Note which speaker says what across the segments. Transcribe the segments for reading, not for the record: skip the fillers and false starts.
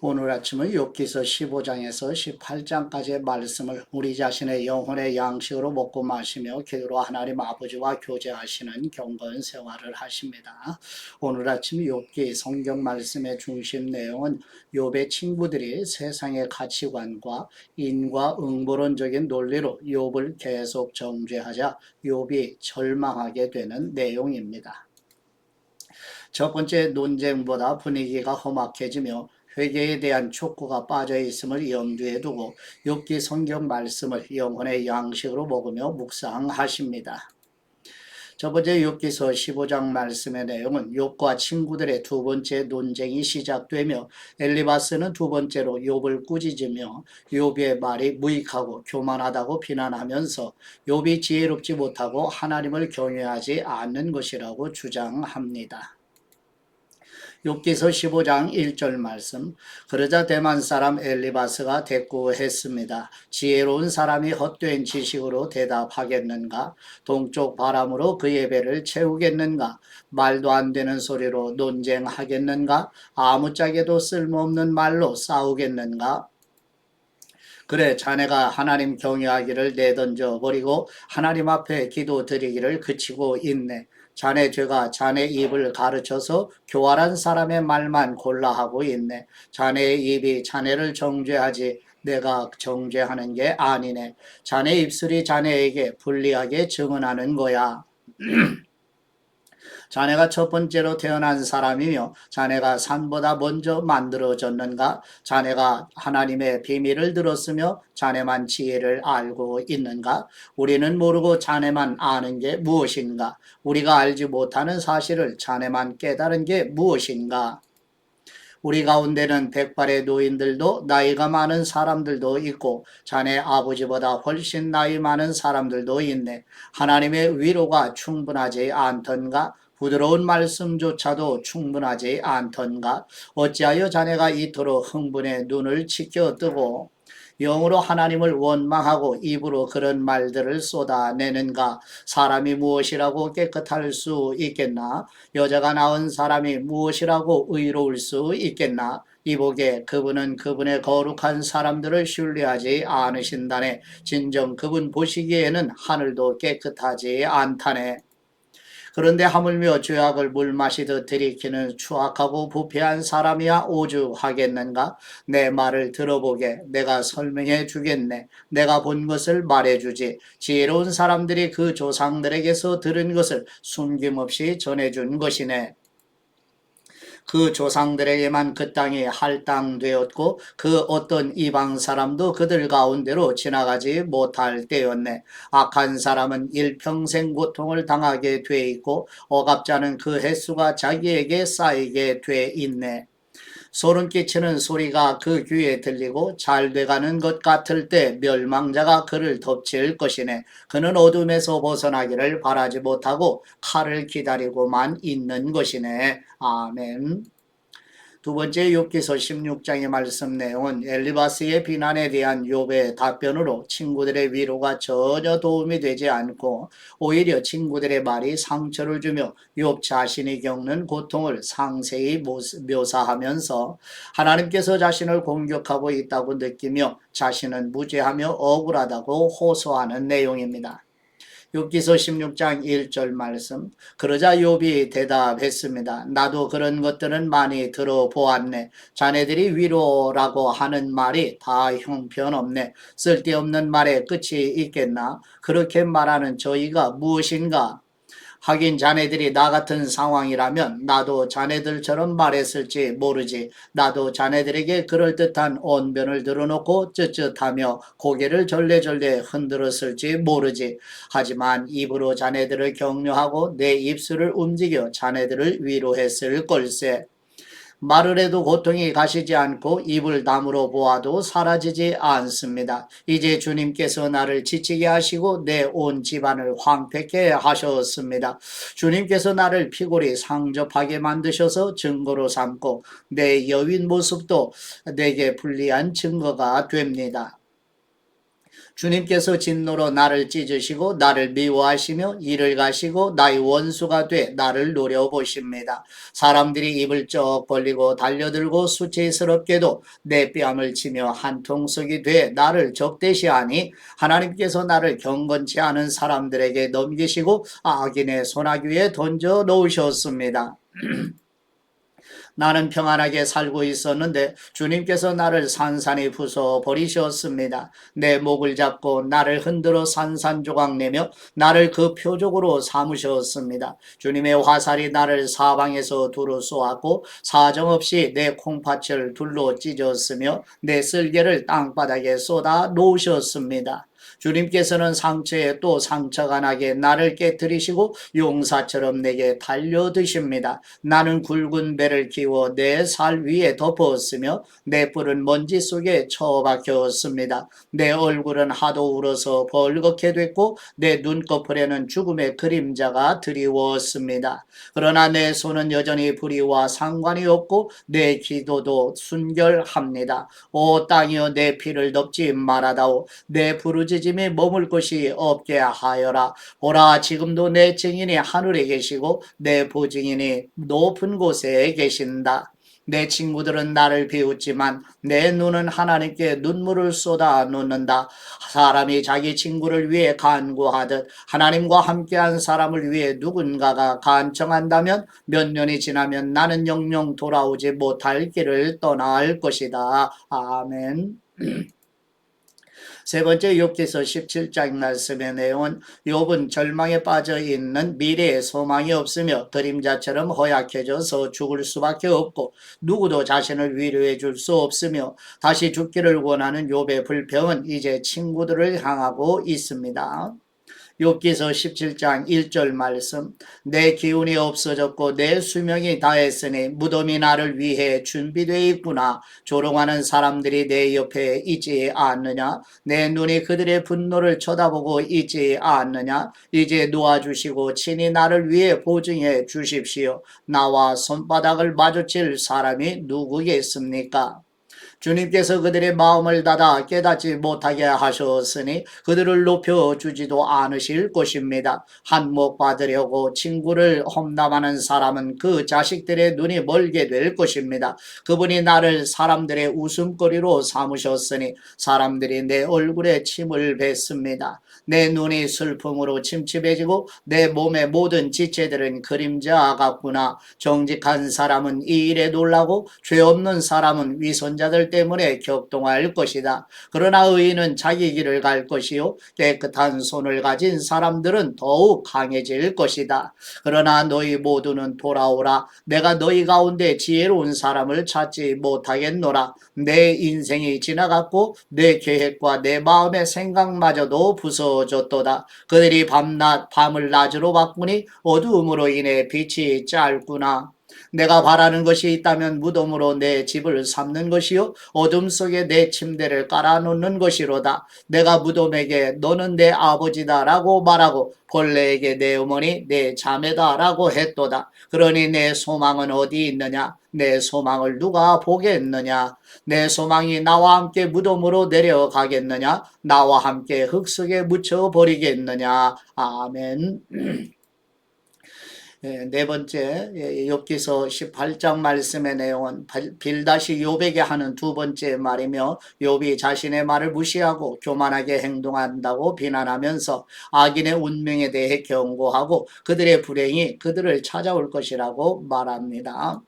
Speaker 1: 오늘 아침은 욥기서 15장에서 18장까지의 말씀을 우리 자신의 영혼의 양식으로 먹고 마시며 기도로 하나님 아버지와 교제하시는 경건 생활을 하십니다. 오늘 아침 욥기 성경 말씀의 중심 내용은 욥의 친구들이 세상의 가치관과 인과응보론적인 논리로 욥을 계속 정죄하자 욥이 절망하게 되는 내용입니다. 첫 번째 논쟁보다 분위기가 험악해지며 회개에 대한 촉구가 빠져 있음을 염두에 두고 욥기 성경 말씀을 영혼의 양식으로 먹으며 묵상하십니다. 첫 번째 욥기서 15장 말씀의 내용은 욥과 친구들의 두 번째 논쟁이 시작되며 엘리바스는 두 번째로 욥을 꾸짖으며 욥의 말이 무익하고 교만하다고 비난하면서 욥이 지혜롭지 못하고 하나님을 경외하지 않는 것이라고 주장합니다. 욥기서 15장 1절 말씀. 그러자 대만 사람 엘리바스가 대꾸했습니다. 지혜로운 사람이 헛된 지식으로 대답하겠는가? 동쪽 바람으로 그의 배를 채우겠는가? 말도 안 되는 소리로 논쟁하겠는가? 아무짝에도 쓸모없는 말로 싸우겠는가? 그래, 자네가 하나님 경외하기를 내던져 버리고 하나님 앞에 기도 드리기를 그치고 있네. 자네 죄가 자네 입을 가르쳐서 교활한 사람의 말만 골라 하고 있네. 자네의 입이 자네를 정죄하지 내가 정죄하는 게 아니네. 자네 입술이 자네에게 불리하게 증언하는 거야. 자네가 첫 번째로 태어난 사람이며 자네가 산보다 먼저 만들어졌는가? 자네가 하나님의 비밀을 들었으며 자네만 지혜를 알고 있는가? 우리는 모르고 자네만 아는 게 무엇인가? 우리가 알지 못하는 사실을 자네만 깨달은 게 무엇인가? 우리 가운데는 백발의 노인들도 나이가 많은 사람들도 있고 자네 아버지보다 훨씬 나이 많은 사람들도 있네. 하나님의 위로가 충분하지 않던가? 부드러운 말씀조차도 충분하지 않던가? 어찌하여 자네가 이토록 흥분의 눈을 치켜뜨고 영으로 하나님을 원망하고 입으로 그런 말들을 쏟아내는가? 사람이 무엇이라고 깨끗할 수 있겠나? 여자가 낳은 사람이 무엇이라고 의로울 수 있겠나? 이보게 그분은 그분의 거룩한 사람들을 신뢰하지 않으신다네. 진정 그분 보시기에는 하늘도 깨끗하지 않다네. 그런데 하물며 죄악을 물 마시듯 들이키는 추악하고 부패한 사람이야 오죽하겠는가? 내 말을 들어보게. 내가 설명해 주겠네. 내가 본 것을 말해주지. 지혜로운 사람들이 그 조상들에게서 들은 것을 숨김없이 전해준 것이네. 그 조상들에게만 그 땅이 할당되었고 그 어떤 이방 사람도 그들 가운데로 지나가지 못할 때였네. 악한 사람은 일평생 고통을 당하게 돼 있고 억압자는 그 횟수가 자기에게 쌓이게 돼 있네. 소름 끼치는 소리가 그 귀에 들리고 잘 돼가는 것 같을 때 멸망자가 그를 덮칠 것이네. 그는 어둠에서 벗어나기를 바라지 못하고 칼을 기다리고만 있는 것이네. 아멘. 두 번째 욥기서 16장의 말씀 내용은 엘리바스의 비난에 대한 욥의 답변으로 친구들의 위로가 전혀 도움이 되지 않고 오히려 친구들의 말이 상처를 주며 욥 자신이 겪는 고통을 상세히 묘사하면서 하나님께서 자신을 공격하고 있다고 느끼며 자신은 무죄하며 억울하다고 호소하는 내용입니다. 욥기서 16장 1절 말씀. 그러자 욥이 대답했습니다. 나도 그런 것들은 많이 들어보았네. 자네들이 위로라고 하는 말이 다 형편없네. 쓸데없는 말에 끝이 있겠나? 그렇게 말하는 저희가 무엇인가? 하긴 자네들이 나 같은 상황이라면 나도 자네들처럼 말했을지 모르지. 나도 자네들에게 그럴듯한 언변을 들어놓고 쯧쯧하며 고개를 절레절레 흔들었을지 모르지. 하지만 입으로 자네들을 격려하고 내 입술을 움직여 자네들을 위로했을 걸세. 말을 해도 고통이 가시지 않고 입을 다물어 보아도 사라지지 않습니다. 이제 주님께서 나를 지치게 하시고 내 온 집안을 황폐케 하셨습니다. 주님께서 나를 피골이 상접하게 만드셔서 증거로 삼고 내 여윈 모습도 내게 불리한 증거가 됩니다. 주님께서 진노로 나를 찢으시고 나를 미워하시며 이를 가시고 나의 원수가 돼 나를 노려보십니다. 사람들이 입을 쩍 벌리고 달려들고 수치스럽게도 내 뺨을 치며 한통속이 돼 나를 적대시하니 하나님께서 나를 경건치 않은 사람들에게 넘기시고 악인의 손아귀에 던져 놓으셨습니다. 나는 평안하게 살고 있었는데 주님께서 나를 산산히 부숴 버리셨습니다. 내 목을 잡고 나를 흔들어 산산조각 내며 나를 그 표적으로 삼으셨습니다. 주님의 화살이 나를 사방에서 두루 쏘았고 사정없이 내 콩팥을 둘로 찢었으며 내 쓸개를 땅바닥에 쏟아 놓으셨습니다. 주님께서는 상처에 또 상처가 나게 나를 깨뜨리시고 용사처럼 내게 달려드십니다. 나는 굵은 배를 키워 내 살 위에 덮었으며 내 뿔은 먼지 속에 처박혔습니다. 내 얼굴은 하도 울어서 벌겋게 됐고 내 눈꺼풀에는 죽음의 그림자가 드리웠습니다. 그러나 내 손은 여전히 불의와 상관이 없고 내 기도도 순결합니다. 오 땅이여 내 피를 덮지 말아다오. 내 부르짖음이 머물 곳이 없게 하여라. 보라 지금도 내 증인이 하늘에 계시고 내 보증인이 높은 곳에 계신다. 내 친구들은 나를 비웃지만 내 눈은 하나님께 눈물을 쏟아 놓는다. 사람이 자기 친구를 위해 간구하듯 하나님과 함께한 사람을 위해 누군가가 간청한다면 몇 년이 지나면 나는 영영 돌아오지 못할 길을 떠날 것이다. 아멘. 세 번째 욥기서 17장 말씀의 내용은 욥은 절망에 빠져 있는 미래에 소망이 없으며 그림자처럼 허약해져서 죽을 수밖에 없고 누구도 자신을 위로해 줄 수 없으며 다시 죽기를 원하는 욥의 불평은 이제 친구들을 향하고 있습니다. 욥기서 17장 1절 말씀 내 기운이 없어졌고 내 수명이 다했으니 무덤이 나를 위해 준비되어 있구나. 조롱하는 사람들이 내 옆에 있지 않느냐. 내 눈이 그들의 분노를 쳐다보고 있지 않느냐. 이제 놓아주시고 친히 나를 위해 보증해 주십시오. 나와 손바닥을 마주칠 사람이 누구겠습니까? 주님께서 그들의 마음을 닫아 깨닫지 못하게 하셨으니 그들을 높여주지도 않으실 것입니다. 한몫 받으려고 친구를 험담하는 사람은 그 자식들의 눈이 멀게 될 것입니다. 그분이 나를 사람들의 웃음거리로 삼으셨으니 사람들이 내 얼굴에 침을 뱉습니다. 내 눈이 슬픔으로 침침해지고 내 몸의 모든 지체들은 그림자 같구나. 정직한 사람은 이 일에 놀라고 죄 없는 사람은 위선자들 때문에 격동할 것이다. 그러나 의인은 자기 길을 갈 것이요 깨끗한 손을 가진 사람들은 더욱 강해질 것이다. 그러나 너희 모두는 돌아오라. 내가 너희 가운데 지혜로운 사람을 찾지 못하겠노라. 내 인생이 지나갔고 내 계획과 내 마음의 생각마저도 부서졌도다. 그들이 밤을 낮으로 바꾸니 어두움으로 인해 빛이 짧구나. 내가 바라는 것이 있다면 무덤으로 내 집을 삼는 것이요 어둠 속에 내 침대를 깔아놓는 것이로다. 내가 무덤에게 너는 내 아버지다 라고 말하고 벌레에게 내 어머니 내 자매다 라고 했도다. 그러니 내 소망은 어디 있느냐? 내 소망을 누가 보겠느냐? 내 소망이 나와 함께 무덤으로 내려가겠느냐? 나와 함께 흙 속에 묻혀버리겠느냐? 아멘. 네 번째 욥기서 18장 말씀의 내용은 빌닷이 욥에게 하는 두 번째 말이며 욥이 자신의 말을 무시하고 교만하게 행동한다고 비난하면서 악인의 운명에 대해 경고하고 그들의 불행이 그들을 찾아올 것이라고 말합니다.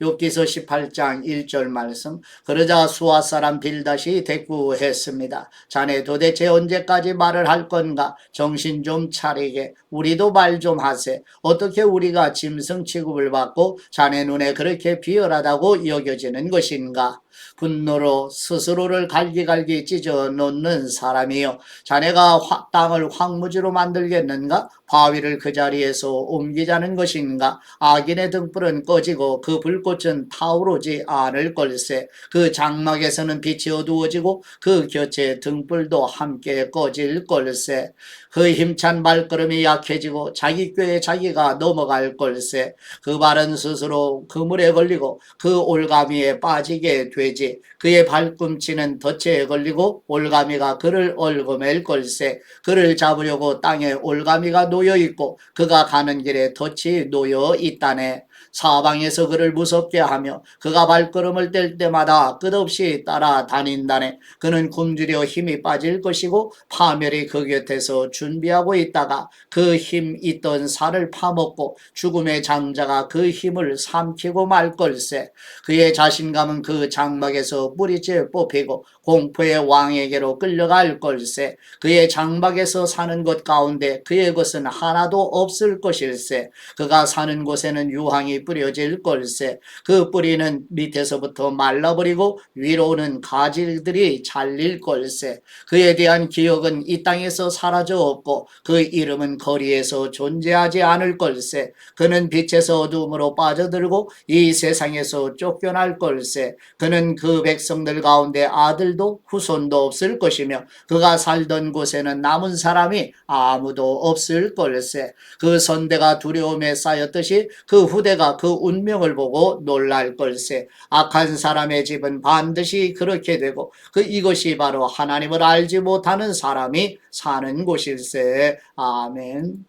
Speaker 1: 욥기서 18장 1절 말씀 그러자 수아 사람 빌닷이 대꾸했습니다. 자네 도대체 언제까지 말을 할 건가? 정신 좀 차리게 우리도 말 좀 하세. 어떻게 우리가 짐승 취급을 받고 자네 눈에 그렇게 비열하다고 여겨지는 것인가? 분노로 스스로를 갈기갈기 찢어 놓는 사람이요 자네가 땅을 황무지로 만들겠는가? 바위를 그 자리에서 옮기자는 것인가? 악인의 등불은 꺼지고 그 불꽃은 타오르지 않을 걸세. 그 장막에서는 빛이 어두워지고 그 곁에 등불도 함께 꺼질 걸세. 그 힘찬 발걸음이 약해지고 자기 꾀에 자기가 넘어갈 걸세. 그 발은 스스로 그물에 걸리고 그 올가미에 빠지게 되지. 그의 발꿈치는 덫에 걸리고 올가미가 그를 얽어맬 걸세. 그를 잡으려고 땅에 올가미가 놓여 있고 그가 가는 길에 덫이 놓여 있다네. 사방에서 그를 무섭게 하며 그가 발걸음을 뗄 때마다 끝없이 따라다닌다네. 그는 굶주려 힘이 빠질 것이고 파멸이 그 곁에서 준비하고 있다가 그 힘 있던 살을 파먹고 죽음의 장자가 그 힘을 삼키고 말 걸세. 그의 자신감은 그 장막에서 뿌리째 뽑히고 공포의 왕에게로 끌려갈 걸세. 그의 장막에서 사는 것 가운데 그의 것은 하나도 없을 것일세. 그가 사는 곳에는 유황이 뿌려질 걸세. 그 뿌리는 밑에서부터 말라버리고 위로는 가지들이 잘릴 걸세. 그에 대한 기억은 이 땅에서 사라져 없고 그 이름은 거리에서 존재하지 않을 걸세. 그는 빛에서 어두움으로 빠져들고 이 세상에서 쫓겨날 걸세. 그는 그 백성들 가운데 아들도 후손도 없을 것이며 그가 살던 곳에는 남은 사람이 아무도 없을 걸세. 그 선대가 두려움에 쌓였듯이 그 후대가 그 운명을 보고 놀랄 걸세. 악한 사람의 집은 반드시 그렇게 되고 이것이 바로 하나님을 알지 못하는 사람이 사는 곳일세. 아멘.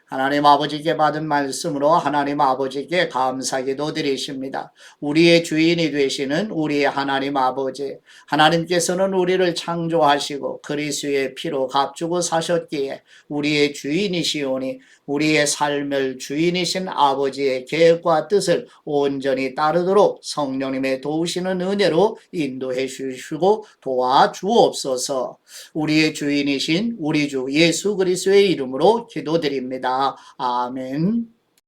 Speaker 1: 하나님 아버지께 받은 말씀으로 하나님 아버지께 감사기도 드리십니다. 우리의 주인이 되시는 우리의 하나님 아버지, 하나님께서는 우리를 창조하시고 그리스도의 피로 값주고 사셨기에 우리의 주인이시오니 우리의 삶을 주인이신 아버지의 계획과 뜻을 온전히 따르도록 성령님의 도우시는 은혜로 인도해 주시고 도와주옵소서. 우리의 주인이신 우리 주 예수 그리스도의 이름으로 기도드립니다. 아멘.